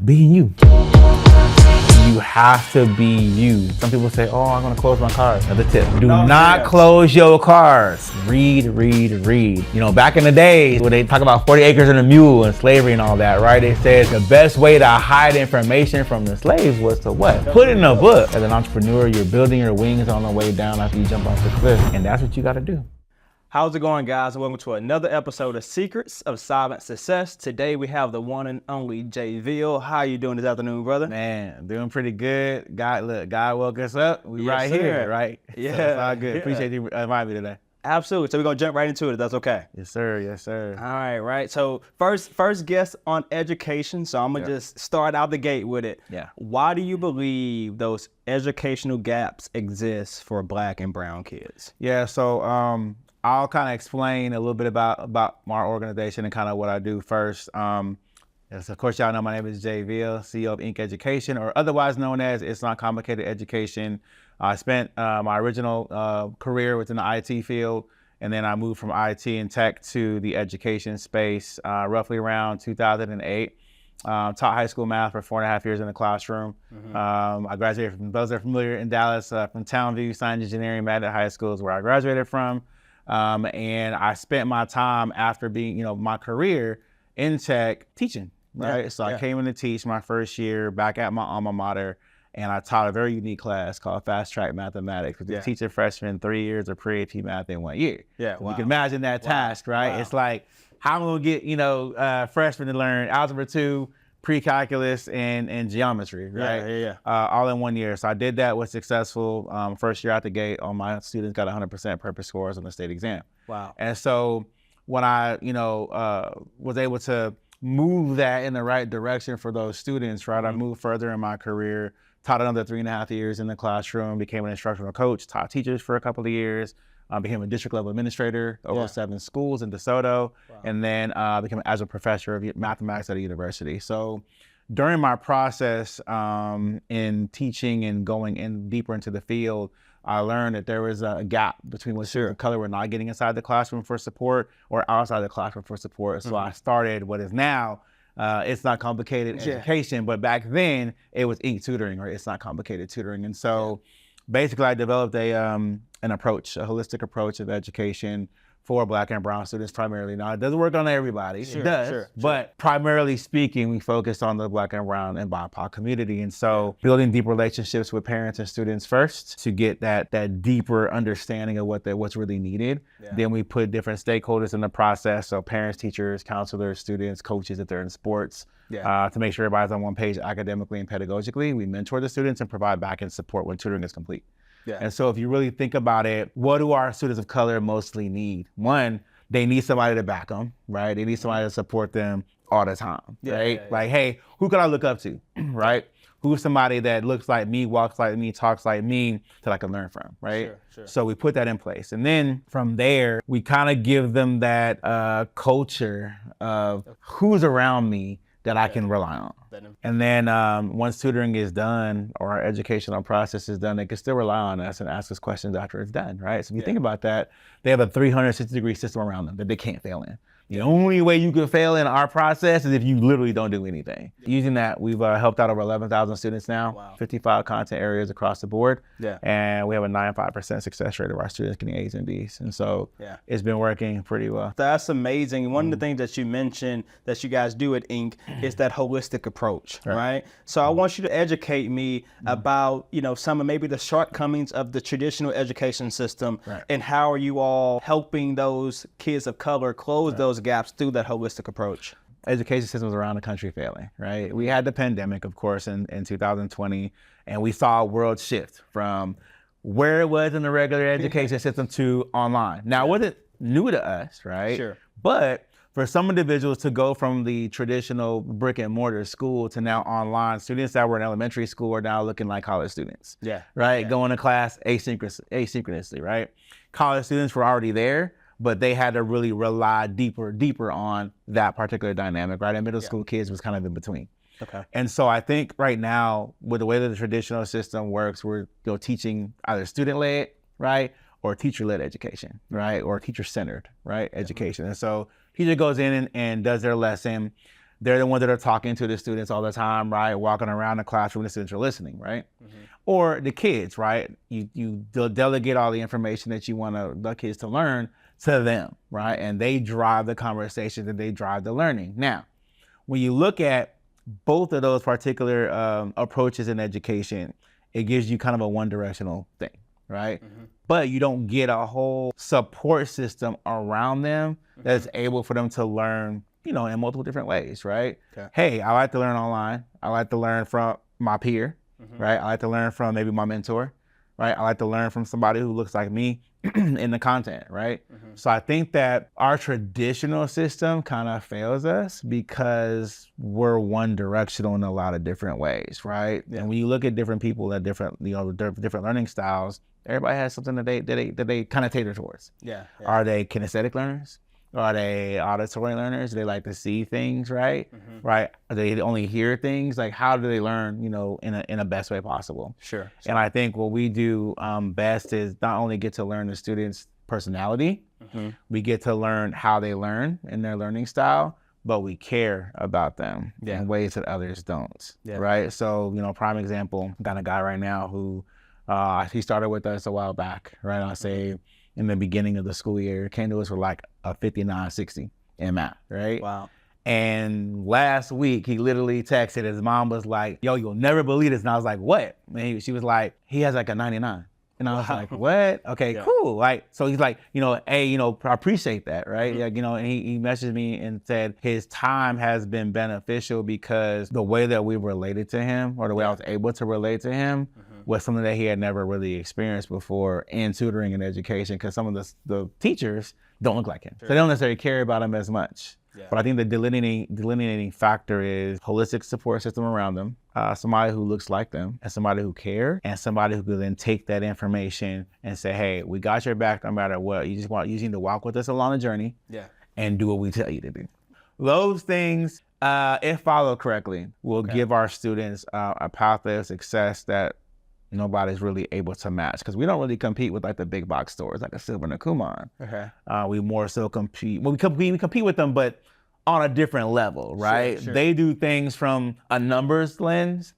being you. You have to be you. Some people say, oh, I'm gonna close my cars. Another tip, do not close your cars. Read. You know, back in the days when they talk about 40 acres and a mule and slavery and all that, right? They said the best way to hide information from the slaves was to what? Put it in a book. As an entrepreneur, you're building your wings on the way down after you jump off the cliff. And that's what you gotta do. How's it going, guys? Welcome to another episode of Secrets of Silent Success. Today we have the one and only Jay Veal. How you doing this afternoon, brother? Man, doing pretty good. God woke us up. We right here, right? Yeah. So it's all good. Yeah. Appreciate you inviting me today. Absolutely. So we're gonna jump right into it if that's okay. Yes, sir. Yes, sir. All right. So first guest on education. So I'm gonna just start out the gate with it. Yeah. Why do you believe those educational gaps exist for Black and brown kids? Yeah. So I'll kind of explain a little bit about my organization and kind of what I do first. Yes, of course, y'all know my name is Jay Veal, CEO of Inc. Education, or otherwise known as It's Not Complicated Education. I spent my original career within the IT field, and then I moved from IT and tech to the education space roughly around 2008. Taught high school math for 4.5 years in the classroom. Mm-hmm. I graduated from, those that are familiar in Dallas, from Townview Science Engineering Magnet High School is where I graduated from. And I spent my time after being, my career in tech teaching, right? So I came in to teach my first year back at my alma mater, and I taught a very unique class called Fast Track Mathematics, which is teaching freshmen 3 years of pre-AP math in 1 year. Yeah, You can imagine that task, right? It's like, how am I gonna get, freshmen to learn Algebra 2, pre-calculus and geometry, right? All in 1 year. So I did that, was successful. First year out the gate, all my students got 100% purpose scores on the state exam. Wow. And so when I, was able to move that in the right direction for those students, right? I moved further in my career, taught another 3.5 years in the classroom, became an instructional coach, taught teachers for a couple of years. Became a district level administrator over 7 schools in DeSoto, and then became an adjunct professor of mathematics at a university. So during my process in teaching and going in deeper into the field, I learned that there was a gap between what students of color were not getting inside the classroom for support or outside the classroom for support. So I started what is now It's Not Complicated Education, but back then it was Inc. Tutoring, or It's Not Complicated Tutoring. And so basically I developed an approach, a holistic approach of education for Black and brown students primarily. Now, it doesn't work on everybody, it does, but primarily speaking, we focus on the Black and brown and BIPOC community. And so building deep relationships with parents and students first to get that deeper understanding of what's really needed. Then we put different stakeholders in the process, so parents, teachers, counselors, students, coaches if they're in sports, to make sure everybody's on one page academically and pedagogically. We mentor the students and provide back-end support when tutoring is complete. And so if you really think about it, what do our students of color mostly need? One, they need somebody to back them, right? They need somebody to support them all the time, right? Like, hey, who can I look up to, right? Who's somebody that looks like me, walks like me, talks like me that I can learn from, right? So we put that in place. And then from there, we kind of give them that culture of who's around me that I can rely on. And then once tutoring is done or our educational process is done, they can still rely on us and ask us questions after it's done, right? So if you think about that, they have a 360-degree system around them that they can't fail in. The only way you can fail in our process is if you literally don't do anything. Using that, we've helped out over 11,000 students now, 55 content areas across the board. And we have a 95% success rate of our students getting A's and B's. And so it's been working pretty well. That's amazing. One of the things that you mentioned that you guys do at Inc. is that holistic approach, right? So I want you to educate me about, some of maybe the shortcomings of the traditional education system and how are you all helping those kids of color close those gaps through that holistic approach? Education systems around the country failing, right? We had the pandemic, of course, in 2020, and we saw a world shift from where it was in the regular education system to online. Now, it wasn't new to us, right? But for some individuals to go from the traditional brick and mortar school to now online, students that were in elementary school are now looking like college students, right? Going to class asynchronously, right? College students were already there, but they had to really rely deeper on that particular dynamic, right? And middle school kids was kind of in between. And so I think right now, with the way that the traditional system works, we're teaching either student-led, right, or teacher-led education, right, or teacher-centered, right, education. And so teacher goes in and does their lesson. they're the ones that are talking to the students all the time, right? Walking around the classroom, the students are listening, right? Or the kids, right? You delegate all the information that you want the kids to learn to them, right? And they drive the conversation, and they drive the learning. Now, when you look at both of those particular approaches in education, it gives you kind of a one-directional thing, right? But you don't get a whole support system around them that's able for them to learn, in multiple different ways, right? Hey, I like to learn online. I like to learn from my peer, right? I like to learn from maybe my mentor, right? I like to learn from somebody who looks like me in the content, right? So I think that our traditional system kind of fails us because we're one directional in a lot of different ways, right? And when you look at different people at different, different learning styles, everybody has something that they kind of cater towards. Are they kinesthetic learners? Are they auditory learners? Do they like to see things, right? Right? Are they only hear things? Like, how do they learn, in a best way possible? Sure. And I think what we do best is not only get to learn the students' personality, we get to learn how they learn in their learning style, but we care about them in ways that others don't, right? So, prime example, got a guy right now who, he started with us a while back, right? I'll say in the beginning of the school year, came to us with like a 59-60 in math, right? Wow. And last week, he literally texted, his mom was like, yo, you'll never believe this. And I was like, what? And she was like, he has like a 99. And I was like, what? Okay, cool. Like, so he's like, hey, I appreciate that, right? Like, and he messaged me and said his time has been beneficial because the way that we related to him, or the way I was able to relate to him, was something that he had never really experienced before in tutoring and education, because some of the teachers don't look like him. So they don't necessarily care about him as much. But I think the delineating factor is holistic support system around them, somebody who looks like them, and somebody who cares, and somebody who can then take that information and say, hey, we got your back no matter what. You need to walk with us along the journey and do what we tell you to do. Those things, if followed correctly, will give our students a pathway of success that nobody's really able to match, because we don't really compete with like the big box stores like a Silver and a Kumon. We more so compete. Well, we compete with them, but on a different level, right? Sure. They do things from a numbers lens.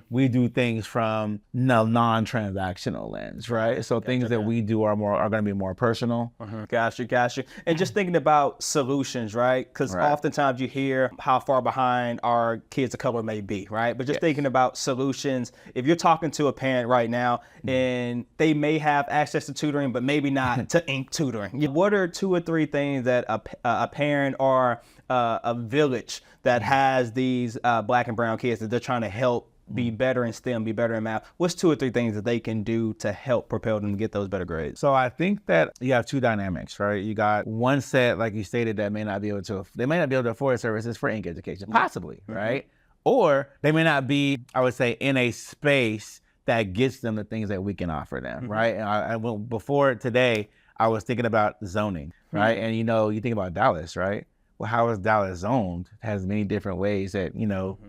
We do things from non-transactional lens, right? So things that we do are going to be more personal. Got you. And just thinking about solutions, right? Because oftentimes you hear how far behind our kids of color may be, right? But just thinking about solutions, if you're talking to a parent right now and they may have access to tutoring, but maybe not to ink tutoring, what are 2 or 3 things that a parent or a village that has these black and brown kids that they're trying to help be better in STEM, be better in math? What's 2 or 3 things that they can do to help propel them to get those better grades? So I think that you have 2 dynamics, right? You got one set, like you stated, that may not be able to afford services for ink education, possibly, right? Or they may not be, I would say, in a space that gets them the things that we can offer them, right? And before today, I was thinking about zoning, right? And you think about Dallas, right? Well, how is Dallas zoned? It has many different ways that,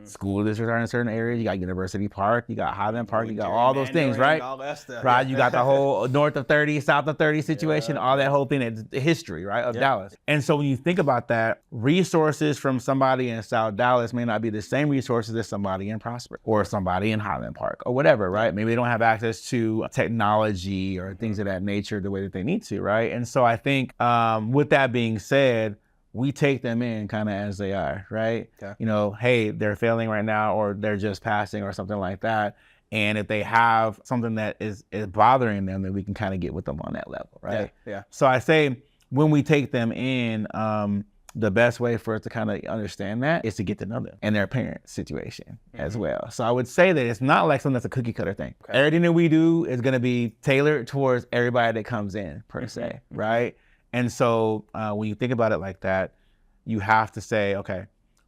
school districts are in certain areas. You got University Park, you got Highland Park, you got all those things, right? All that stuff. Right, you got the whole north of 30, south of 30 situation, all that whole thing, it's the history, right, of Dallas. And so when you think about that, resources from somebody in South Dallas may not be the same resources as somebody in Prosper or somebody in Highland Park or whatever, right? Maybe they don't have access to technology or things of that nature the way that they need to, right? And so I think with that being said, we take them in kind of as they are, right? Hey, they're failing right now, or they're just passing or something like that. And if they have something that is bothering them, then we can kind of get with them on that level, right? So I say when we take them in, the best way for us to kind of understand that is to get to know them and their parent situation as well. So I would say that it's not like something that's a cookie cutter thing. Everything that we do is going to be tailored towards everybody that comes in per se, right? And so when you think about it like that, you have to say, okay,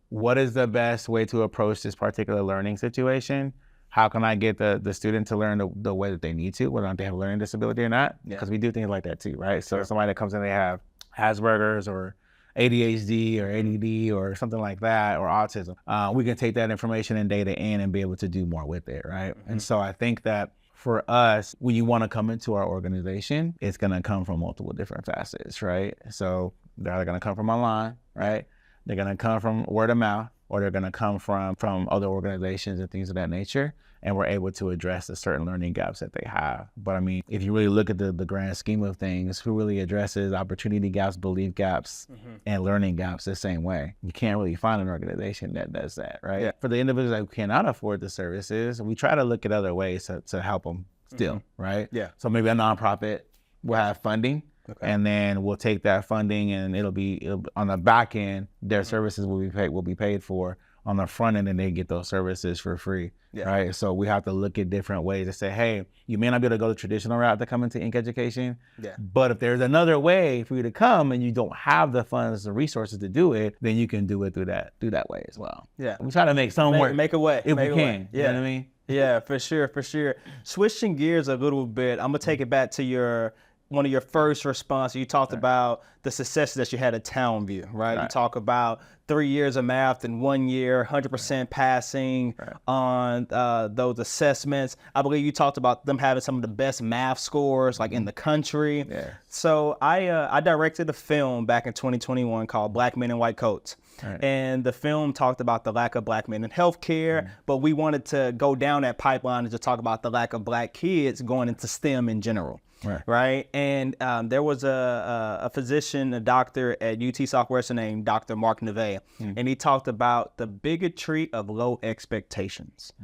what is the best way to approach this particular learning situation? How can I get the student to learn the way that they need to, whether or not they have a learning disability or not? Because we do things like that too, right? So somebody that comes in, they have Asperger's or ADHD or ADD or something like that, or autism. We can take that information and data in and be able to do more with it, right? And so I think that for us, when you want to come into our organization, it's going to come from multiple different facets, right? So they're either going to come from online, right? They're going to come from word of mouth, or they're going to come from other organizations and things of that nature. And we're able to address the certain learning gaps that they have. But I mean, if you really look at the grand scheme of things, who really addresses opportunity gaps, belief gaps, and learning gaps the same way? You can't really find an organization that does that, right? Yeah. For the individuals that cannot afford the services, we try to look at other ways to help them still, right? Yeah. So maybe a nonprofit will have funding. Okay. And then we'll take that funding, and it'll be on the back end, their services will be paid for on the front end, and they get those services for free, right? So we have to look at different ways to say, hey, you may not be able to go the traditional route to come into Inc. education, but if there's another way for you to come and you don't have the funds and resources to do it, then you can do it through that way as well. Yeah, we try to make some work. Make a way. If we can, you know what I mean? Yeah, for sure. Switching gears a little bit, I'm gonna take it back to one of your first responses. You talked about the successes that you had at Townview, right? You talk about 3 years of math in 1 year, 100% passing on those assessments. I believe you talked about them having some of the best math scores like in the country. Yeah. So I directed a film back in 2021 called Black Men in White Coats. And the film talked about the lack of Black men in healthcare, but we wanted to go down that pipeline and just talk about the lack of Black kids going into STEM in general. Right. And there was a physician, a doctor at UT Southwestern named Dr. Mark Neve, and he talked about the bigotry of low expectations.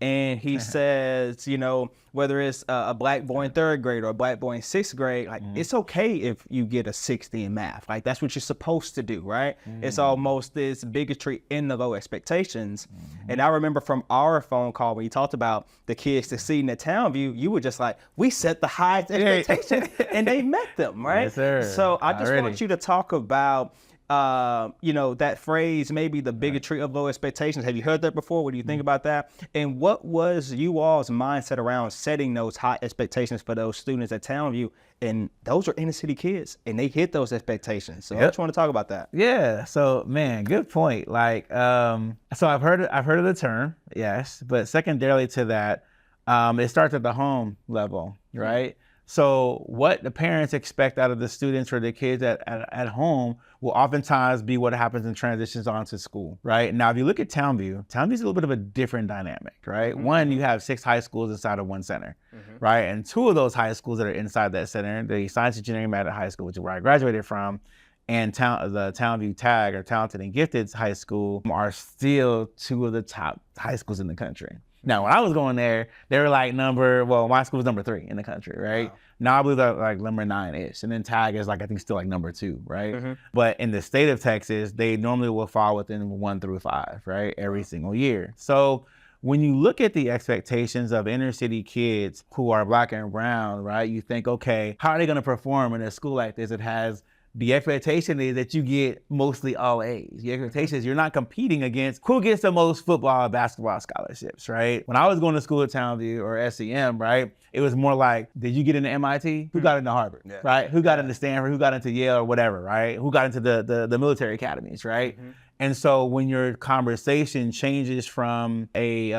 And he says, you know, whether it's a Black boy in 3rd grade or a Black boy in 6th grade, like it's okay if you get a 60 in math. Like that's what you're supposed to do, right? It's almost this bigotry in the low expectations. And I remember from our phone call when you talked about the kids succeeding at Townview, you were just like, we set the highest expectations and they met them, right? Yes, sir. So I just want you to talk about you know, that phrase, maybe the bigotry of low expectations. Have you heard that before? What do you think about that? And what was you all's mindset around setting those high expectations for those students at Townview? And those are inner city kids, and they hit those expectations. So I just want to talk about that. Yeah. So man, good point. Like, so I've heard of the term, yes, but secondarily to that, it starts at the home level, right? So what the parents expect out of the students or the kids at home will oftentimes be what happens in transitions onto school, right? Now, if you look at Townview's a little bit of a different dynamic, right? One, you have 6 high schools inside of one center, right? And 2 of those high schools that are inside that center, the Science Engineering Math High School, which is where I graduated from, and the Townview TAG, or Talented and Gifted High School, are still 2 of the top high schools in the country. Now, when I was going there, they were like my school was number 3 in the country, right? Wow. Now I believe they're like number 9-ish. And then TAG is like, I think still like number 2, right? But in the state of Texas, they normally will fall within 1 through 5, right? Every single year. So when you look at the expectations of inner city kids who are Black and brown, right? You think, okay, how are they gonna perform in a school like this? It has the expectation is that you get mostly all A's. The expectation is you're not competing against who gets the most football, basketball scholarships, right? When I was going to school at Townview or SEM, right, it was more like, did you get into MIT? Who got into Harvard, right? Who got into Stanford? Who got into Yale or whatever, right? Who got into the military academies, right? And so when your conversation changes from a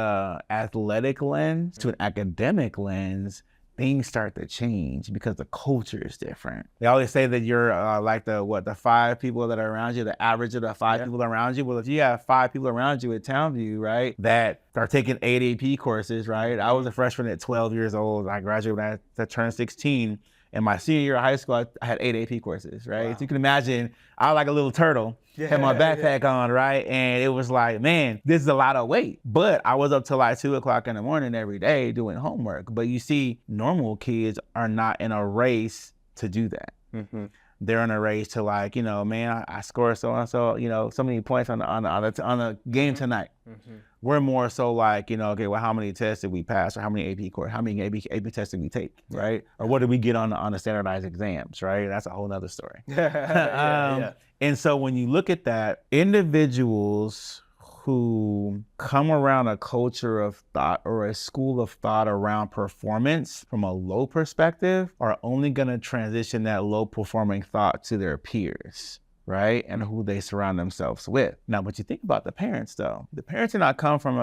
athletic lens to an academic lens, things start to change because the culture is different. They always say that you're like the 5 people that are around you, the average of the 5 people around you. Well, if you have 5 people around you at Townview, right, that are taking 8 AP courses, right? I was a freshman at 12 years old. I graduated when I turned 16. In my senior year of high school, I had 8 AP courses, right? Wow. So you can imagine, I was like a little turtle, had my backpack on, right? And it was like, man, this is a lot of weight. But I was up till like 2 o'clock in the morning every day doing homework. But you see, normal kids are not in a race to do that. They're in a race to like, you know, man, I scored so-and-so, you know, so many points on the game tonight. We're more so like, you know, okay, well, how many tests did we pass, or how many AP courses, how many AP tests did we take, right? Or what did we get on the standardized exams, right? That's a whole nother story. And so when you look at that, individuals who come around a culture of thought or a school of thought around performance from a low perspective are only going to transition that low performing thought to their peers, right? And who they surround themselves with. Now, what you think about the parents though, the parents do not come from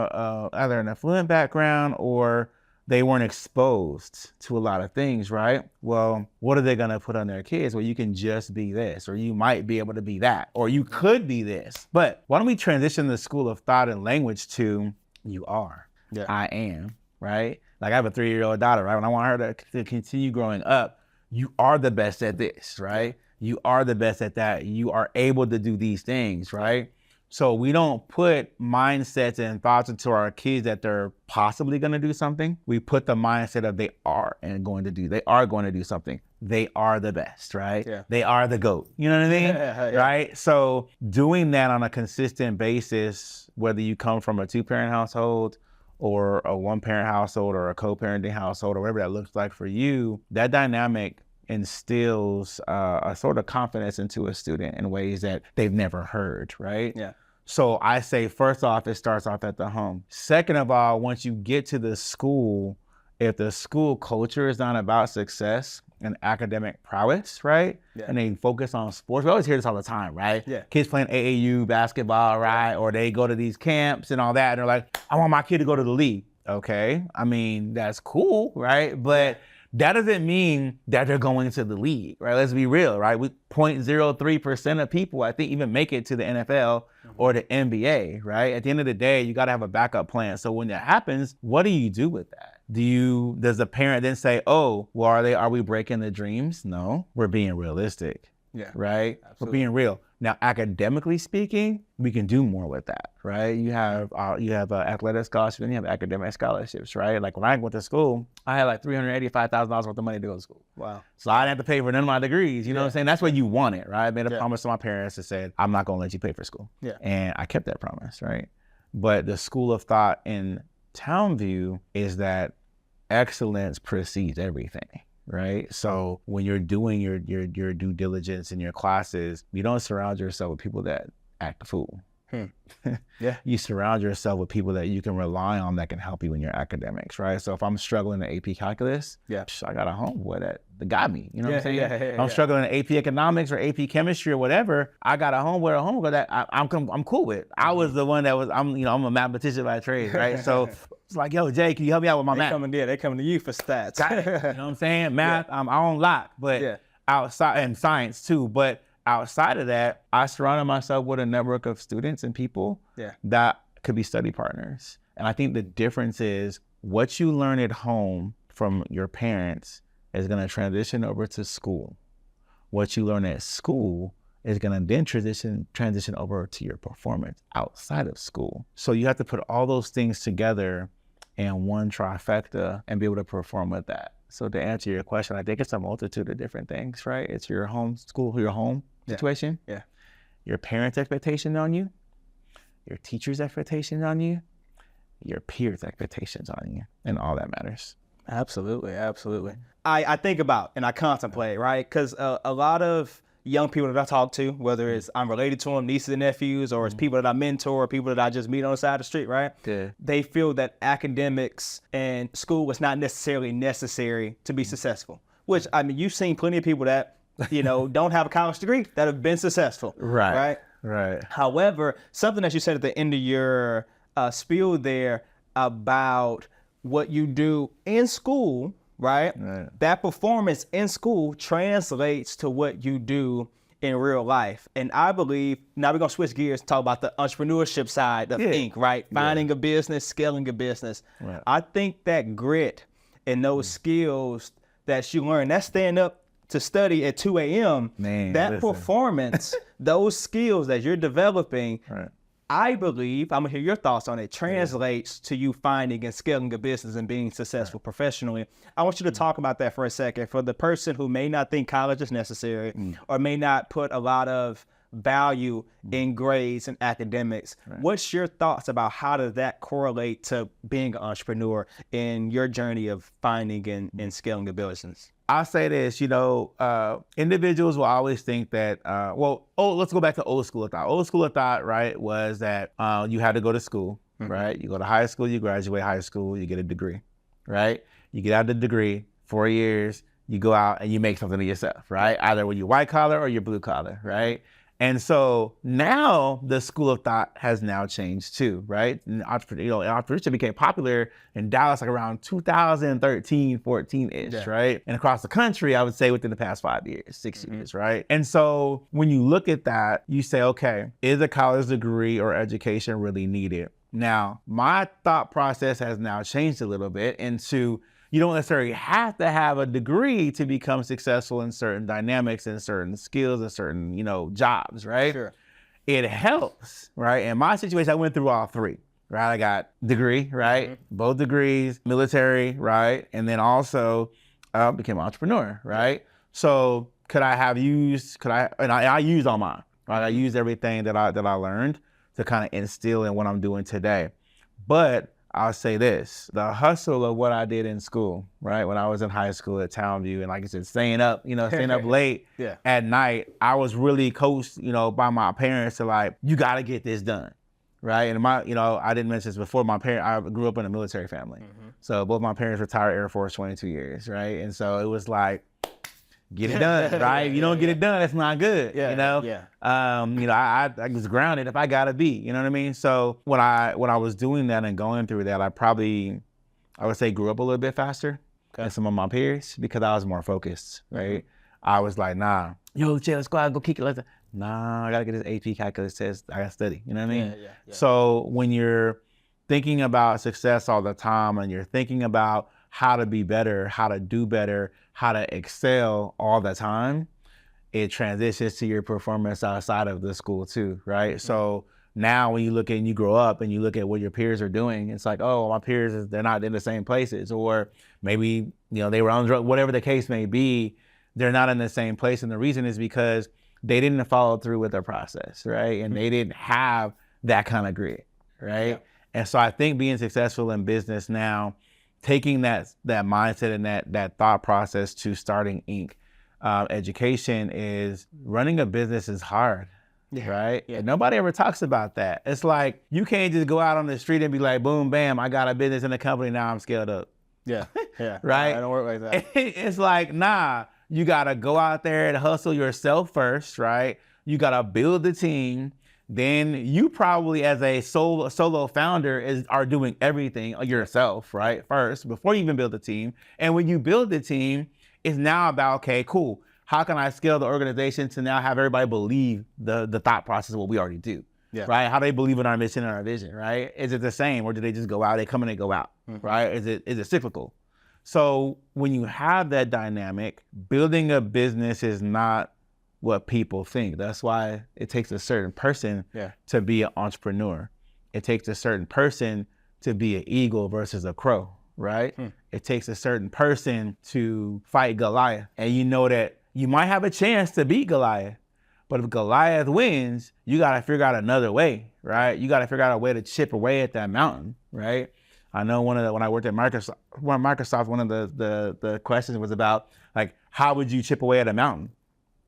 either an affluent background or they weren't exposed to a lot of things, right? Well, what are they going to put on their kids? Well, you can just be this, or you might be able to be that, or you could be this. But why don't we transition the school of thought and language to you are, I am, right? Like I have a 3-year-old daughter, right? When I want her to continue growing up, you are the best at this, right? You are the best at that. You are able to do these things, right? So we don't put mindsets and thoughts into our kids that they're possibly going to do something. We put the mindset of they are going to do something. They are the best, right? Yeah. They are the GOAT. You know what I mean? Yeah. Right? So doing that on a consistent basis, whether you come from a 2-parent household or a 1-parent household or a co-parenting household or whatever that looks like for you, that dynamic instills a sort of confidence into a student in ways that they've never heard, right? Yeah. So I say, first off, it starts off at the home. Second of all, once you get to the school, if the school culture is not about success and academic prowess, right? Yeah. And they focus on sports. We always hear this all the time, right? Yeah. Kids playing AAU basketball, right? Or they go to these camps and all that, and they're like, I want my kid to go to the league. Okay, I mean, that's cool, right? But that doesn't mean that they're going to the league, right? Let's be real, right? 0.03% of people, I think, even make it to the NFL or the NBA, right? At the end of the day, you got to have a backup plan. So when that happens, what do you do with that? Does the parent then say, oh, well, are we breaking the dreams? No, we're being realistic, right? Absolutely. We're being real. Now, academically speaking, we can do more with that, right? You have athletic scholarships and you have academic scholarships, right? Like when I went to school, I had like $385,000 worth of money to go to school. Wow. So I didn't have to pay for none of my degrees, you know what I'm saying? That's what you wanted, right? I made a promise to my parents that said, I'm not gonna let you pay for school. Yeah. And I kept that promise, right? But the school of thought in Townview is that excellence precedes everything. Right? So when you're doing your due diligence in your classes, you don't surround yourself with people that act a fool. Yeah. You surround yourself with people that you can rely on that can help you in your academics, right? So if I'm struggling in AP calculus, I got a homeboy that got me. You know what I'm saying? If I'm struggling in AP economics or AP chemistry or whatever, I got a homeboy that I'm cool with. I was the one that I'm a mathematician by trade, right? So it's like, yo, Jay, can you help me out with my math? They coming to you for stats. You know what I'm saying? Math, I'm on lock, but outside, and science too, but outside of that, I surrounded myself with a network of students and people that could be study partners. And I think the difference is what you learn at home from your parents is going to transition over to school. What you learn at school is going to then transition over to your performance outside of school. So you have to put all those things together in one trifecta and be able to perform with that. So to answer your question, I think it's a multitude of different things, right? It's your home school, your home situation, your parents' expectation on you, your teacher's expectations on you, your peers' expectations on you, and all that matters. Absolutely, absolutely. I think about and I contemplate, right? Because a lot of young people that I talk to, whether it's I'm related to them, nieces and nephews, or it's people that I mentor, or people that I just meet on the side of the street, right? They feel that academics and school is not necessarily necessary to be successful. Which, I mean, you've seen plenty of people that don't have a college degree that have been successful. Right. However, something that you said at the end of your spiel there about what you do in school, right? That performance in school translates to what you do in real life. And I believe, now we're going to switch gears and talk about the entrepreneurship side of Inc., right? Finding a business, scaling a business. I think that grit and those skills that you learn, that stand up to study at 2 a.m., performance, those skills that you're developing, I believe, I'm gonna hear your thoughts on it, translates to you finding and scaling a business and being successful professionally. I want you to talk about that for a second. For the person who may not think college is necessary or may not put a lot of value in grades and academics, what's your thoughts about how does that correlate to being an entrepreneur in your journey of finding and scaling a business? I'll say this, individuals will always think that, let's go back to old school of thought. Old school of thought, right, was that you had to go to school, right? You go to high school, you graduate high school, you get a degree, right? You get out the degree, 4 years, you go out and you make something of yourself, right? Either when you're white collar or you're blue collar, right? And so now the school of thought has now changed too, right? And entrepreneurship became popular in Dallas like around 2013, 14-ish, right? And across the country, I would say within the past 5 years, 6 years, right? And so when you look at that, you say, okay, is a college degree or education really needed? Now, my thought process has now changed a little bit into you don't necessarily have to have a degree to become successful in certain dynamics and certain skills and certain, jobs, right? Sure. It helps, right? In my situation, I went through all three, right? I got degree, right? Both degrees, military, right? And then also became an entrepreneur, right? So I used all mine, right? I used everything that I learned to kind of instill in what I'm doing today. But I'll say this, the hustle of what I did in school, right? When I was in high school at Townview and like I said, staying up late at night, I was really coached, by my parents to like, you got to get this done, right? And I didn't mention this before, I grew up in a military family. So both my parents retired Air Force 22 years, right? And so it was like, get it done, right? If you don't get it done, it's not good, I was grounded if I gotta be, you know what I mean? So when I was doing that and going through that, I would say grew up a little bit faster than some of my peers because I was more focused, right? I was like, nah, Jay, let's go out and go kick it. Nah, I gotta get this AP calculus test. I gotta study, you know what I mean? So when you're thinking about success all the time and you're thinking about how to be better, how to do better, how to excel all the time, it transitions to your performance outside of the school too, right? So now when you look at and you grow up and you look at what your peers are doing, it's like, oh, my peers, they're not in the same places, or maybe, they were on drugs, whatever the case may be, they're not in the same place. And the reason is because they didn't follow through with their process, right? And they didn't have that kind of grit, right? Yeah. And so I think being successful in business now, taking that mindset and that thought process to starting Inc. Education is running a business is hard, right? And nobody ever talks about that. It's like, you can't just go out on the street and be like, boom, bam, I got a business in a company, now I'm scaled up. Right? I don't work like that. It's like, nah, you gotta go out there and hustle yourself first, right? You gotta build the team. Then you probably as a solo founder are doing everything yourself, right? First, before you even build a team. And when you build the team, it's now about, okay, cool. How can I scale the organization to now have everybody believe the thought process of what we already do, right? How do they believe in our mission and our vision, right? Is it the same, or do they just go out, they come and they go out, right? Is it cyclical? So when you have that dynamic, building a business is not what people think. That's why it takes a certain person to be an entrepreneur. It takes a certain person to be an eagle versus a crow, right? It takes a certain person to fight Goliath. And you know that you might have a chance to beat Goliath, but if Goliath wins, you got to figure out another way, right? You got to figure out a way to chip away at that mountain, right? I know when I worked at Microsoft, one of the questions was about like, how would you chip away at a mountain?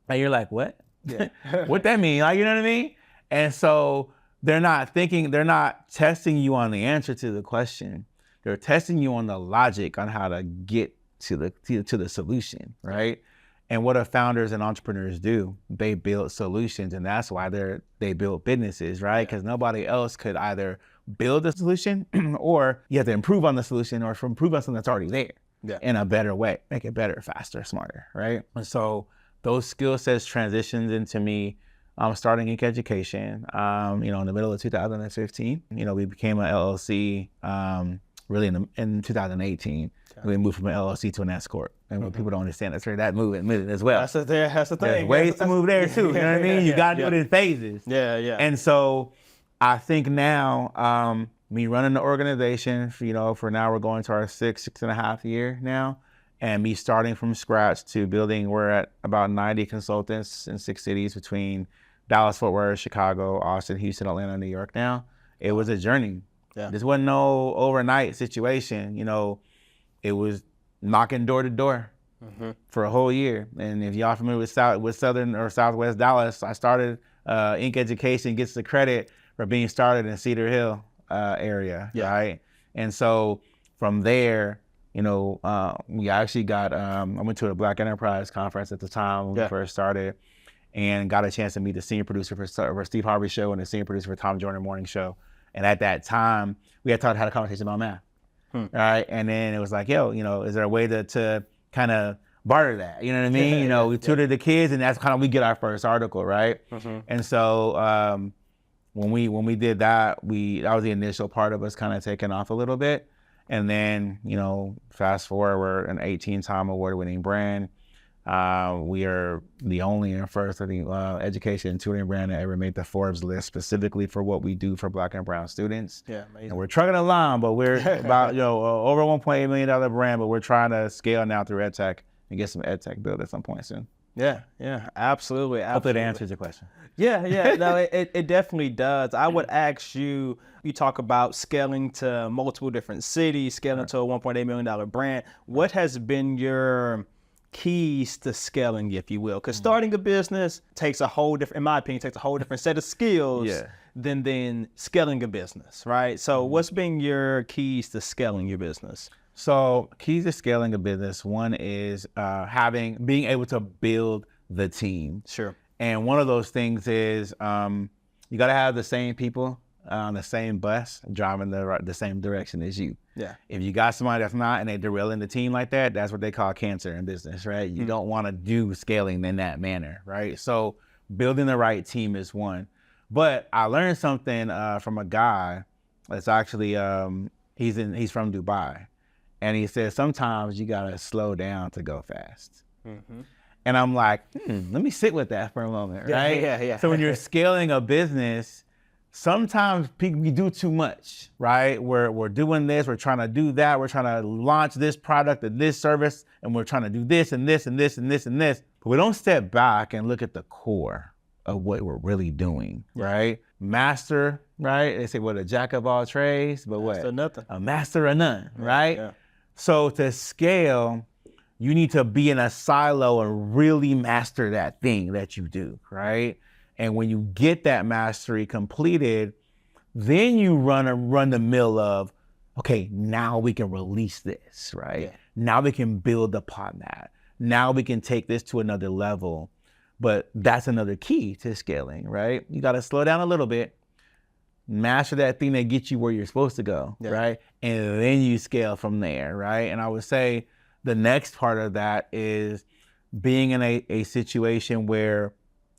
And you're like, what? What that mean? Like, you know what I mean? And so they're not testing you on the answer to the question. They're testing you on the logic on how to get to the solution, right? And what do founders and entrepreneurs do? They build solutions, and that's why they build businesses, right? Because nobody else could either build a solution or you have to improve on the solution or improve on something that's already there in a better way, make it better, faster, smarter, right? And so those skill sets transitioned into me starting Inc. Education, in the middle of 2015. We became an LLC really in 2018. Okay. We moved from an LLC to an S Corp. And when people don't understand that movement as well. That's the thing. There's ways to move there too, you know what I mean? You gotta do it in phases. Yeah. And so I think now, me running the organization, for now we're going to our six and a half year now. And me starting from scratch to building, we're at about 90 consultants in 6 cities between Dallas, Fort Worth, Chicago, Austin, Houston, Atlanta, New York now. It was a journey. This wasn't no overnight situation. It was knocking door to door for a whole year. And if y'all familiar with Southern or Southwest Dallas, I started Inc. Education gets the credit for being started in Cedar Hill area, right? And so from there, we actually got, I went to a Black Enterprise conference at the time when we first started. and got a chance to meet the senior producer for Steve Harvey's show and the senior producer for Tom Joyner Morning Show. And at that time, we had had a conversation about math, right? And then it was like, yo, is there a way to kind of barter that? You know what I mean? We tutored the kids, and that's kind of we get our first article, right? And so when we did that, that was the initial part of us kind of taking off a little bit. And then, fast forward, we're an 18-time award-winning brand. We are the only and first education and tutoring brand that ever made the Forbes list specifically for what we do for Black and brown students. Yeah, amazing. And we're trucking along, but we're about over $1.8 million brand, but we're trying to scale now through EdTech and get some EdTech built at some point soon. Yeah, absolutely. Hopefully that answers your question. Yeah, no, it definitely does. I would ask you talk about scaling to multiple different cities, scaling to a $1.8 million brand. What has been your keys to scaling, if you will? Because starting a business takes a whole different, in my opinion, set of skills than scaling a business, right? So what's been your keys to scaling your business? So keys to scaling a business, one is being able to build the team. Sure. And one of those things is you got to have the same people on the same bus driving the same direction as you. Yeah. If you got somebody that's not and they derailing the team like that, that's what they call cancer in business, right? You don't want to do scaling in that manner, right? So building the right team is one. But I learned something from a guy that's actually he's from Dubai, and he said sometimes you gotta slow down to go fast. And I'm like, let me sit with that for a moment, right? Yeah. So when you're scaling a business, sometimes we do too much, right? We're doing this, we're trying to do that, we're trying to launch this product and this service, and we're trying to do this and this and this and this and this. But we don't step back and look at the core of what we're really doing, right? Master, right? They say, a jack of all trades, but master nothing. A master of none, right? Yeah. So to scale, you need to be in a silo and really master that thing that you do, right? And when you get that mastery completed, then you run the mill of, okay, now we can release this, right? Yeah. Now we can build upon that. Now we can take this to another level. But that's another key to scaling, right? You got to slow down a little bit, master that thing that gets you where you're supposed to go, right? And then you scale from there, right? And I would say the next part of that is being in a situation where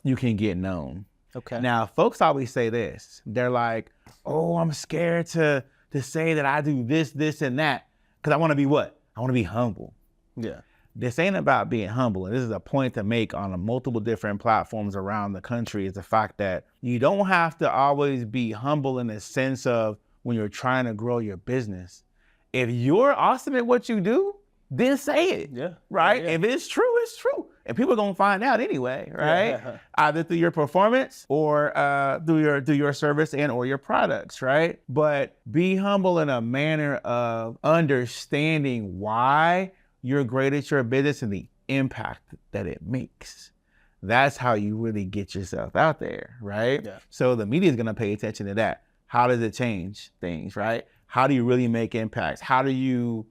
you can get known. Okay. Now, folks always say this. They're like, oh, I'm scared to say that I do this, this, and that. Because I want to be what? I want to be humble. Yeah. This ain't about being humble. And this is a point to make on multiple different platforms around the country, is the fact that you don't have to always be humble in the sense of when you're trying to grow your business. If you're awesome at what you do, then say it. Yeah. Right? Yeah. If it's true, it's true. And people are gonna find out anyway, right? Yeah. Either through your performance or through your service and or your products, right? But be humble in a manner of understanding why you're great at your business and the impact that it makes. That's how you really get yourself out there, right? Yeah. So the media is gonna pay attention to that. How does it change things, right? How do you really make impacts? How do you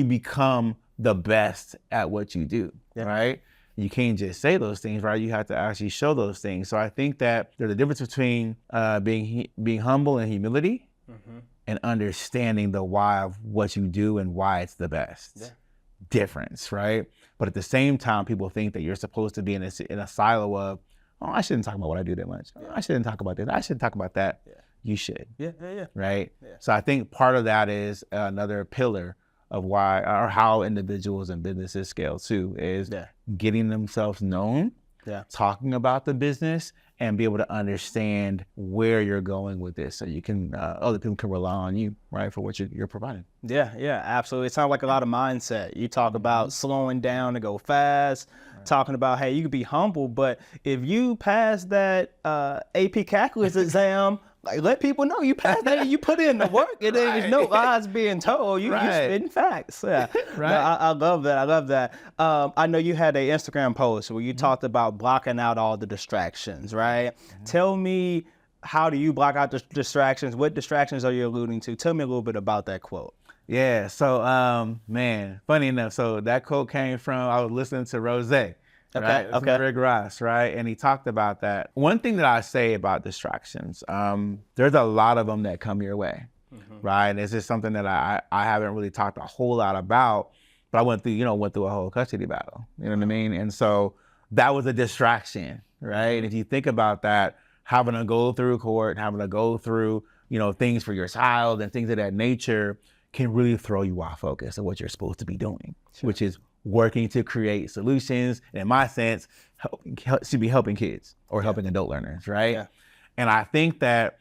become the best at what you do, right? You can't just say those things, right? You have to actually show those things. So I think that there's a difference between being humble and humility, and understanding the why of what you do and why it's the best. Yeah. Difference, right? But at the same time, people think that you're supposed to be in a silo of, oh, I shouldn't talk about what I do that much. Oh, I shouldn't talk about this. I shouldn't talk about that. Yeah. You should. Yeah. Right? Yeah. So I think part of that is another pillar of why or how individuals and businesses scale too, is getting themselves known, talking about the business, and be able to understand where you're going with this, so you can other people can rely on you, right, for what you're providing. Yeah, absolutely. It sounds like a lot of mindset. You talk about slowing down to go fast, talking about, hey, you can be humble, but if you pass that AP Calculus exam, like, let people know you passed that, you put in the work, and there's no lies being told. You spitting facts. Yeah, right. No, I love that. I know you had an Instagram post where you talked about blocking out all the distractions, right? Tell me, how do you block out the distractions? What distractions are you alluding to? Tell me a little bit about that quote. Yeah. So, man, funny enough. So that quote came from, I was listening to Rose. Okay, right? Listen okay. to Rick Ross, right? And he talked about that. One thing that I say about distractions, there's a lot of them that come your way, right? And it's just something that I haven't really talked a whole lot about, but I went through a whole custody battle, you know what I mean? And so that was a distraction, right? And if you think about that, having to go through court, having to go through, things for your child and things of that nature can really throw you off focus of what you're supposed to be doing, which is working to create solutions. And in my sense, should be helping kids or helping adult learners, right? Yeah. And I think that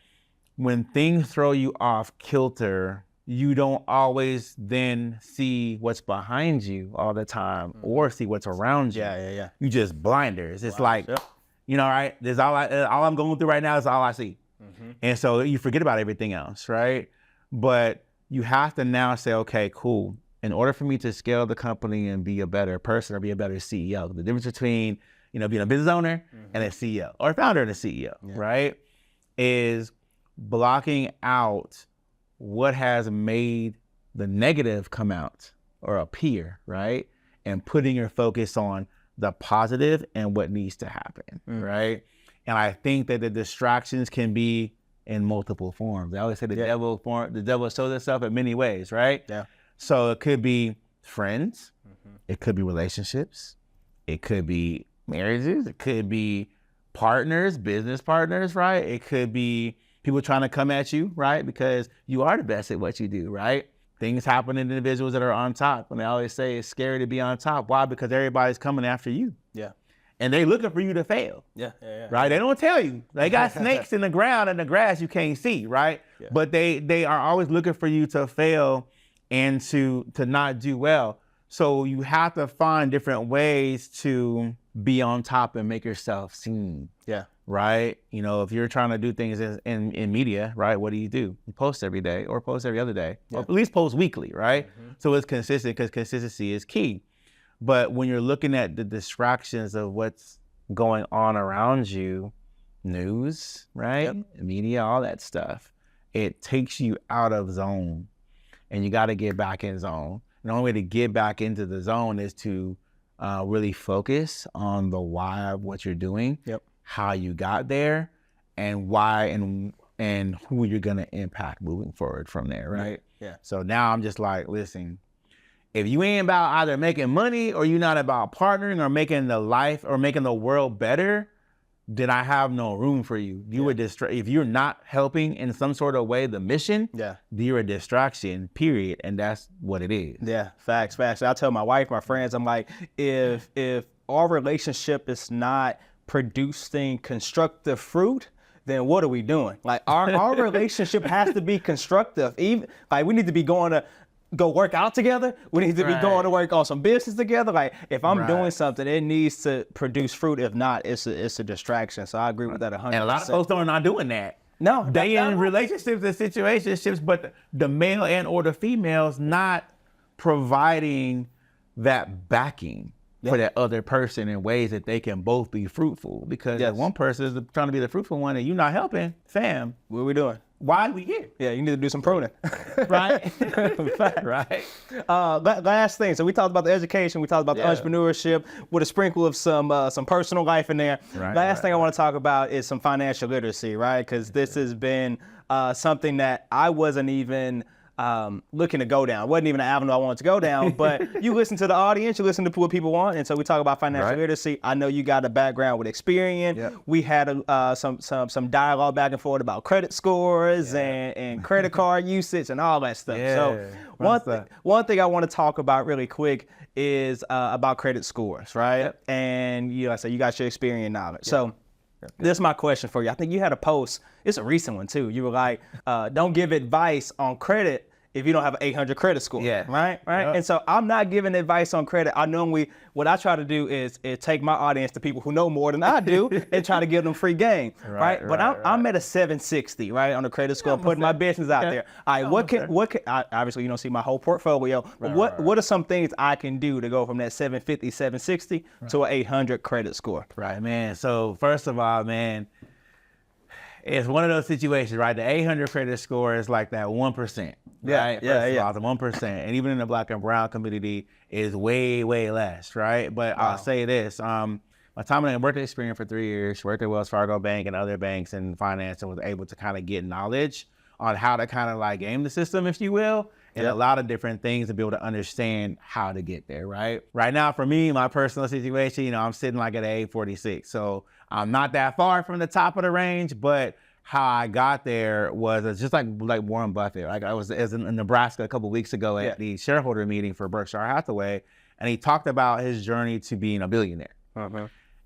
when things throw you off kilter, you don't always then see what's behind you all the time or see what's around you. Yeah. You just blinders. It's like, right? There's all I'm going through right now is all I see. And so you forget about everything else, right? But you have to now say, okay, cool. In order for me to scale the company and be a better person or be a better CEO, the difference between, being a business owner and a CEO or a founder and a CEO, right, is blocking out what has made the negative come out or appear, right? And putting your focus on the positive and what needs to happen, right? And I think that the distractions can be in multiple forms. I always say the devil shows itself in many ways, right? Yeah. So it could be friends, it could be relationships, it could be marriages, it could be partners, business partners, right? It could be people trying to come at you, right? Because you are the best at what you do, right? Things happen to individuals that are on top. And they always say it's scary to be on top. Why? Because everybody's coming after you. Yeah. And they looking for you to fail. Yeah. Right? They don't tell you. They got snakes in the ground and the grass you can't see, right? Yeah. But they are always looking for you to fail and to not do well. So you have to find different ways to be on top and make yourself seen. Yeah. Right? If you're trying to do things in media, right? What do? You post every day or post every other day, or at least post weekly, right? So it's consistent because consistency is key. But when you're looking at the distractions of what's going on around you, news, right? Media, all that stuff, it takes you out of zone and you got to get back in zone. And the only way to get back into the zone is to really focus on the why of what you're doing, how you got there, and why and who you're going to impact moving forward from there, right? Yeah. So now I'm just like, listen, if you ain't about either making money or you're not about partnering or making the world better, then I have no room for you. If you're not helping in some sort of way the mission, you're a distraction, period. And that's what it is. Yeah, facts. I tell my wife, my friends, I'm like, if our relationship is not producing constructive fruit, then what are we doing? Like our relationship has to be constructive. Even like we need to be going to go work out together. We need to be going to work on some business together. Like if I'm doing something, it needs to produce fruit. If not, it's a distraction. So I agree with that 100%. And a lot of folks are not doing that. No, they in relationships and situationships, but the male and or the female's not providing that backing for that other person in ways that they can both be fruitful. Because if one person is trying to be the fruitful one and you're not helping, fam, what are we doing? Why are we here? Yeah, you need to do some pruning. Right? Right. Last thing. So we talked about the education. We talked about the entrepreneurship with a sprinkle of some personal life in there. Last thing I want to talk about is some financial literacy, right? Because this has been something that I wasn't even looking to go down. It wasn't even an avenue I wanted to go down, but you listen to the audience, you listen to what people want, and so we talk about financial literacy. I know you got a background with Experian. We had some dialogue back and forth about credit scores and credit card usage and all that stuff. So one thing I want to talk about really quick is about credit scores, right? And I say you got your Experian knowledge. So this is my question for you. I think you had a post. It's a recent one too. You were like, don't give advice on credit if you don't have an 800 credit score. Right? And so I'm not giving advice on credit. What I try to do is take my audience to people who know more than I do and try to give them free game. Right? But I'm at a 760, right, on the credit score, putting my business out there. All right, what can obviously you don't see my whole portfolio, but what are some things I can do to go from that 750, 760 to an 800 credit score? Right, man. So first of all, man, it's one of those situations, right? The 800 credit score is like that 1%. Right? Yeah. The 1%. And even in the Black and brown community is way, way less, right? But I'll say this. My time in work experience for 3 years, worked at Wells Fargo Bank and other banks in finance, and was able to kind of get knowledge on how to kind of like game the system, if you will, and a lot of different things to be able to understand how to get there, right? Right now, for me, my personal situation, you know, I'm sitting like at an 846. So I'm not that far from the top of the range, but how I got there was just like Warren Buffett. Like I was in Nebraska a couple of weeks ago at the shareholder meeting for Berkshire Hathaway, and he talked about his journey to being a billionaire.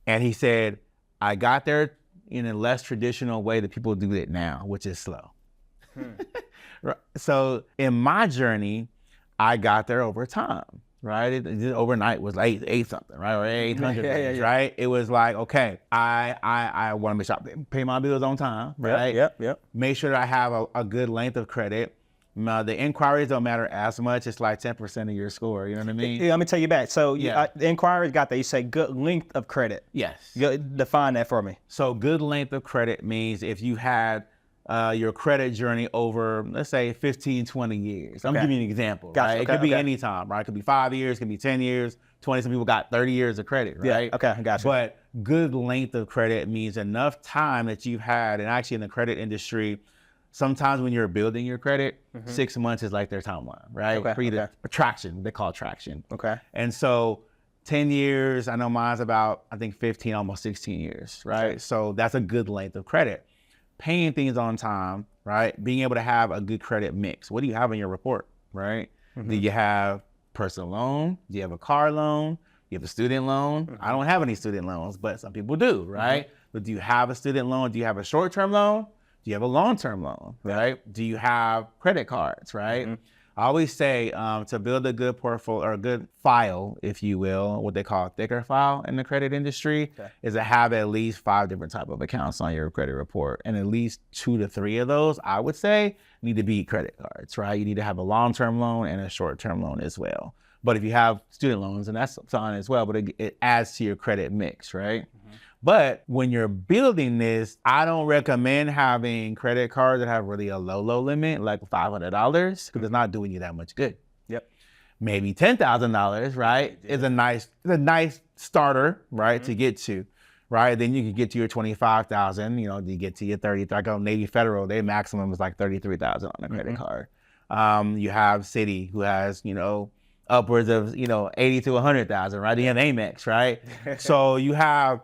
And he said, I got there in a less traditional way that people do it now, which is slow. So in my journey, I got there over time, right? It overnight was like eight something, right? Or 800, right? It was like, okay, I want to make sure I pay my bills on time, right? Yep. Make sure that I have a good length of credit. The inquiries don't matter as much. It's like 10% of your score. You know what I mean? Yeah, let me take you back. So the inquiries got that. You say good length of credit. Yes. Define that for me. So good length of credit means if you had your credit journey over, let's say 15, 20 years. I'm giving you an example, right? It could be any time, right? It could be 5 years, it could be 10 years, 20. Some people got 30 years of credit, right? Yeah. Okay, gotcha. But good length of credit means enough time that you've had, and actually in the credit industry, sometimes when you're building your credit, 6 months is like their timeline, right? For you to traction, they call it traction. Okay. And so 10 years, I know mine's about, I think 15, almost 16 years, right? So that's a good length of credit. Paying things on time, right? Being able to have a good credit mix. What do you have in your report, right? Do you have personal loan? Do you have a car loan? Do you have a student loan? I don't have any student loans, but some people do, right? But do you have a student loan? Do you have a short-term loan? Do you have a long-term loan, right? Do you have credit cards, right? I always say to build a good portfolio or a good file, if you will, what they call a thicker file in the credit industry, is to have at least 5 different type of accounts on your credit report. And at least 2 to 3 of those, I would say, need to be credit cards, right? You need to have a long-term loan and a short-term loan as well. But if you have student loans, and that's fine as well, but it adds to your credit mix, right? But when you're building this, I don't recommend having credit cards that have really a low limit, like $500, because it's not doing you that much good. Maybe $10,000, right, is a nice starter, right, to get to, right? Then you can get to your 25,000, you know, you get to your 30. Like on Navy Federal, their maximum is like 33,000 on a credit card. You have Citi, who has, you know, upwards of, you know, 80 to 100,000, right? You have Amex, right? So you have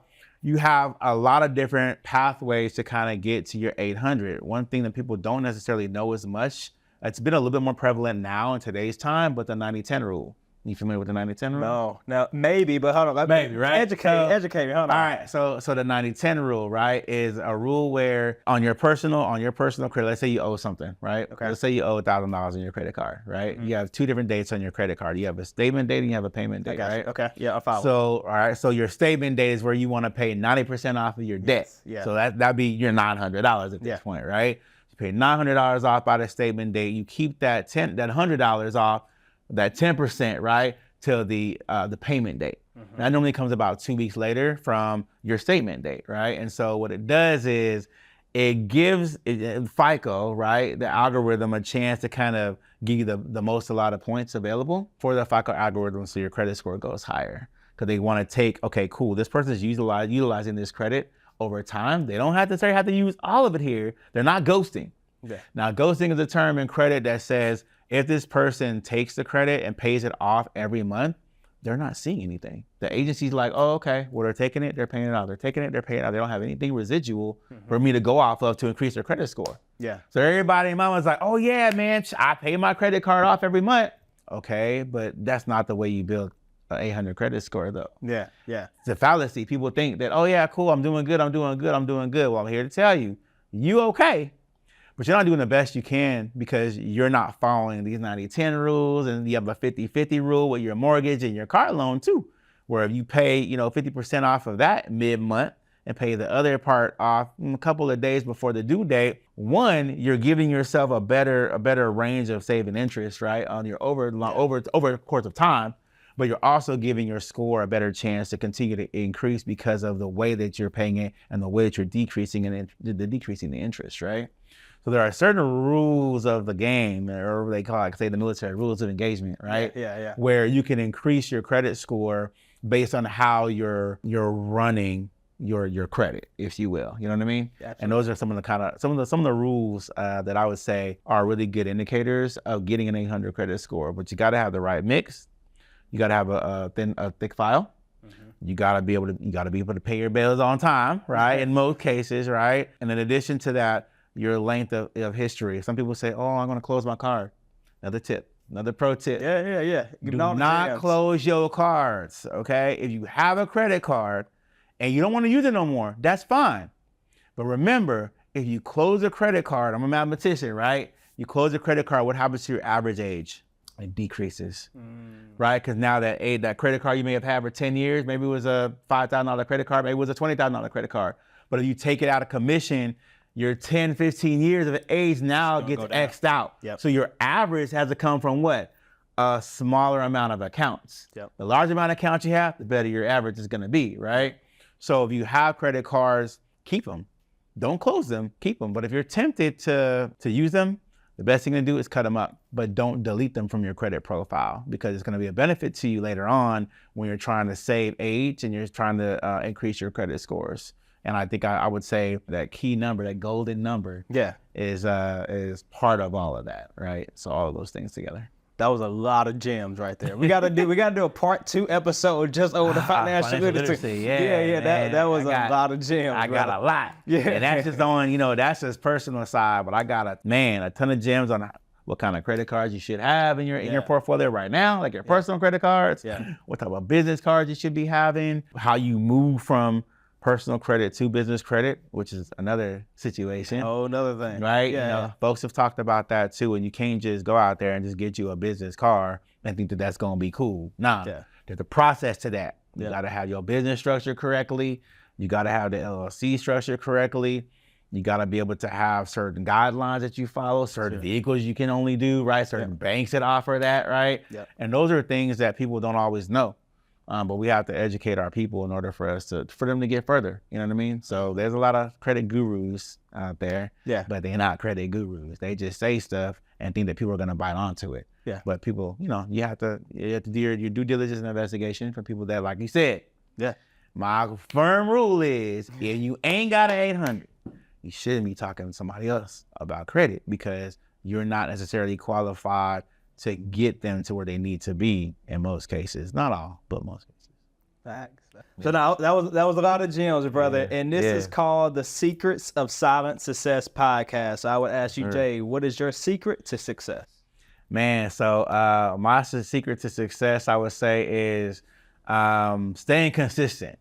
a lot of different pathways to kind of get to your 800. One thing that people don't necessarily know as much, it's been a little bit more prevalent now in today's time, but the 90-10 rule. You familiar with the 90-10 rule? No, maybe, but hold on. Maybe, right? Educate me, hold on. All right, so the 90-10 rule, right, is a rule where on your personal credit, let's say you owe something, right? Let's say you owe $1,000 on your credit card, right? You have 2 different dates on your credit card. You have a statement date and you have a payment date, right? Okay, yeah, I'll follow. So, all right, so your statement date is where you want to pay 90% off of your debt. So that'd be your $900 at this point, right? You pay $900 off by the statement date. You keep that $100 off, that 10%, right, till the payment date. That normally comes about 2 weeks later from your statement date, right? And so what it does is it gives FICO, right, the algorithm, a chance to kind of give you the most allotted of points available for the FICO algorithm, so your credit score goes higher. Because they want to take, okay, cool, this person is utilizing this credit over time. They don't have to use all of it here. They're not ghosting. Now, ghosting is a term in credit that says if this person takes the credit and pays it off every month, they're not seeing anything. The agency's like, oh, okay, well, they're taking it, they're paying it out. They're taking it, they're paying it out. They don't have anything residual for me to go off of to increase their credit score. So everybody in my mind's like, oh yeah, man, I pay my credit card off every month. Okay, but that's not the way you build an 800 credit score though. It's a fallacy. People think that, oh yeah, cool, I'm doing good. Well, I'm here to tell you, you okay. But you're not doing the best you can because you're not following these 90-10 rules, and you have a 50-50 rule with your mortgage and your car loan too, where if you pay, 50% off of that mid-month and pay the other part off a couple of days before the due date, one, you're giving yourself a better range of saving interest, right, on your over the course of time. but you're also giving your score a better chance to continue to increase because of the way that you're paying it and the way that you're decreasing the interest, right? So there are certain rules of the game, or what they call it, say the military rules of engagement, right? Yeah. Where you can increase your credit score based on how you're running your credit, if you will. You know what I mean? Absolutely. And those are some of the rules that I would say are really good indicators of getting an 800 credit score. But you got to have the right mix. You got to have a thick file. You got to be able to pay your bills on time, right? In most cases, right? And in addition to that, your length of history. Some people say, "Oh, I'm going to close my card." Another tip. Another pro tip. Yeah. Do not close your cards, okay? If you have a credit card and you don't want to use it no more, that's fine. But remember, if you close a credit card, I'm a mathematician, right? You close a credit card, what happens to your average age? It decreases, right? Because now that credit card you may have had for 10 years, maybe it was a $5,000 credit card, maybe it was a $20,000 credit card. But if you take it out of commission, your 10, 15 years of age now gets X'd out. Yep. So your average has to come from what? A smaller amount of accounts. Yep. The larger amount of accounts you have, the better your average is going to be, right? So if you have credit cards, keep them. Don't close them, keep them. But if you're tempted to use them, the best thing to do is cut them up, but don't delete them from your credit profile, because it's going to be a benefit to you later on when you're trying to save age and you're trying to increase your credit scores. And I think I would say that key number, that golden number, is part of all of that, right? So all of those things together. That was a lot of gems right there. We gotta do a part 2 episode just over the financial literacy. Yeah, that was a lot of gems. I got a lot. Yeah. And that's just on, that's just personal side, but I got a ton of gems on what kind of credit cards you should have in your portfolio right now, like your personal credit cards, what type of business cards you should be having, how you move from personal credit to business credit, which is another situation. Oh, another thing. Right? Yeah. Folks have talked about that too, and you can't just go out there and just get you a business car and think that that's going to be cool. Nah, there's a process to that. You got to have your business structure correctly. You got to have the LLC structure correctly. You got to be able to have certain guidelines that you follow, certain vehicles you can only do, right? Certain banks that offer that, right? And those are things that people don't always know. But we have to educate our people in order for them to get further. You know what I mean? So there's a lot of credit gurus out there, but they're not credit gurus. They just say stuff and think that people are going to bite onto it. But people, you have to do your due diligence and investigation for people that, like you said. My firm rule is, if you ain't got an 800, you shouldn't be talking to somebody else about credit, because you're not necessarily qualified to get them to where they need to be in most cases. Not all, but most cases. Facts. So now that was a lot of gems, brother. And this is called the Secrets of Silent Success podcast. So I would ask you, Jay, what is your secret to success? Man, so my secret to success, I would say, is staying consistent.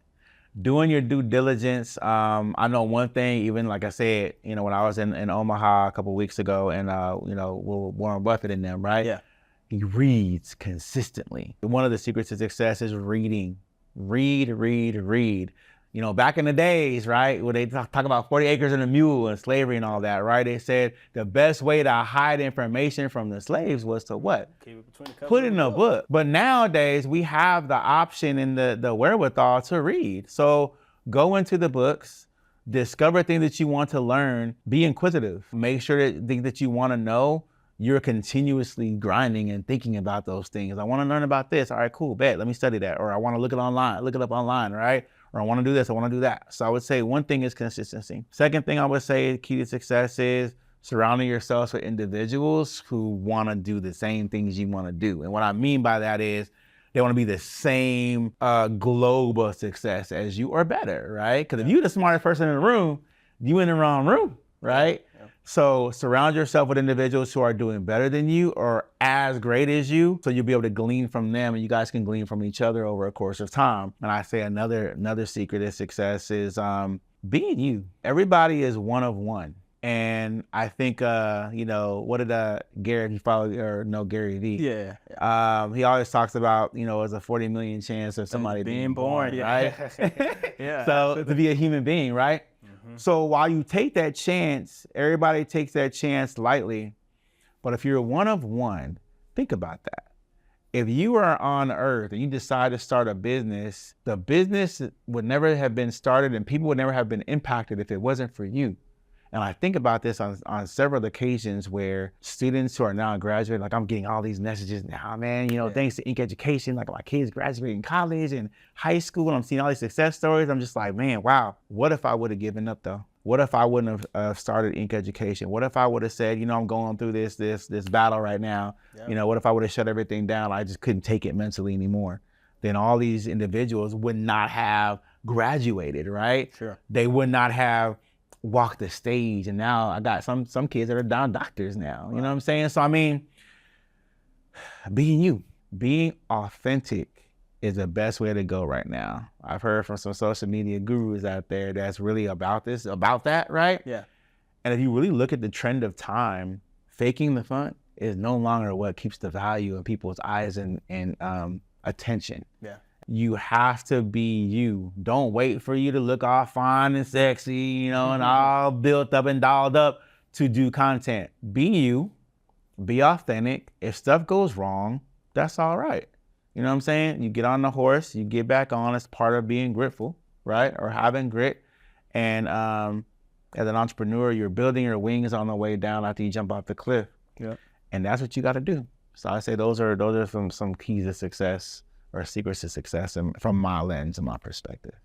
Doing your due diligence. I know one thing, even like I said, when I was in Omaha a couple of weeks ago, and Warren Buffett and them, right? He reads consistently. One of the secrets to success is reading. Read. Back in the days, right, when they talk about 40 acres and a mule and slavery and all that, right? They said the best way to hide information from the slaves was to what? Put it in a book. But nowadays, we have the option and the wherewithal to read. So go into the books, discover things that you want to learn, be inquisitive. Make sure that things that you want to know, you're continuously grinding and thinking about those things. I want to learn about this. All right, cool, bet. Let me study that. Or I want to look it up online, right? Or I want to do this, I want to do that. So I would say one thing is consistency. Second thing I would say, key to success, is surrounding yourself with individuals who want to do the same things you want to do. And what I mean by that is they want to be the same globe of success as you, or better, right? Because if you're the smartest person in the room, you in the wrong room, right? So surround yourself with individuals who are doing better than you or as great as you, so you'll be able to glean from them, and you guys can glean from each other over a course of time. And I say another secret of success is being you. Everybody is one of one. And I think, what did Gary, if you follow or know Gary Vee? He always talks about, it's a 40 million chance of somebody being born, right? So to be a human being, right? So while you take that chance, everybody takes that chance lightly. But if you're one of one, think about that. if you are on earth and you decide to start a business, the business would never have been started and people would never have been impacted if it wasn't for you. And I think about this on several occasions where students who are now graduating, like I'm getting all these messages now, man, thanks to Inc. Education, like my kids graduating college and high school, and I'm seeing all these success stories. I'm just like, man, wow, what if I would have given up though? What if I wouldn't have started Inc. Education? What if I would have said, I'm going through this battle right now. Yeah. What if I would have shut everything down? I just couldn't take it mentally anymore. Then all these individuals would not have graduated, right? Sure. They would not have walked the stage. And now I got some kids that are down doctors now. You know what I'm saying? So I mean, being authentic is the best way to go right now. I've heard from some social media gurus out there that's really about that, right? Yeah. And if you really look at the trend of time, faking the fun is no longer what keeps the value in people's eyes and attention. Yeah. You have to be you. Don't wait for you to look all fine and sexy, and all built up and dolled up to do content. Be you, be authentic. If stuff goes wrong, that's all right. You know what I'm saying? You get on the horse, you get back on. It's part of being gritful, right? Or having grit. And as an entrepreneur, you're building your wings on the way down after you jump off the cliff. Yeah. And that's what you got to do. So I say those are some keys to success or secrets to success from my lens and my perspective.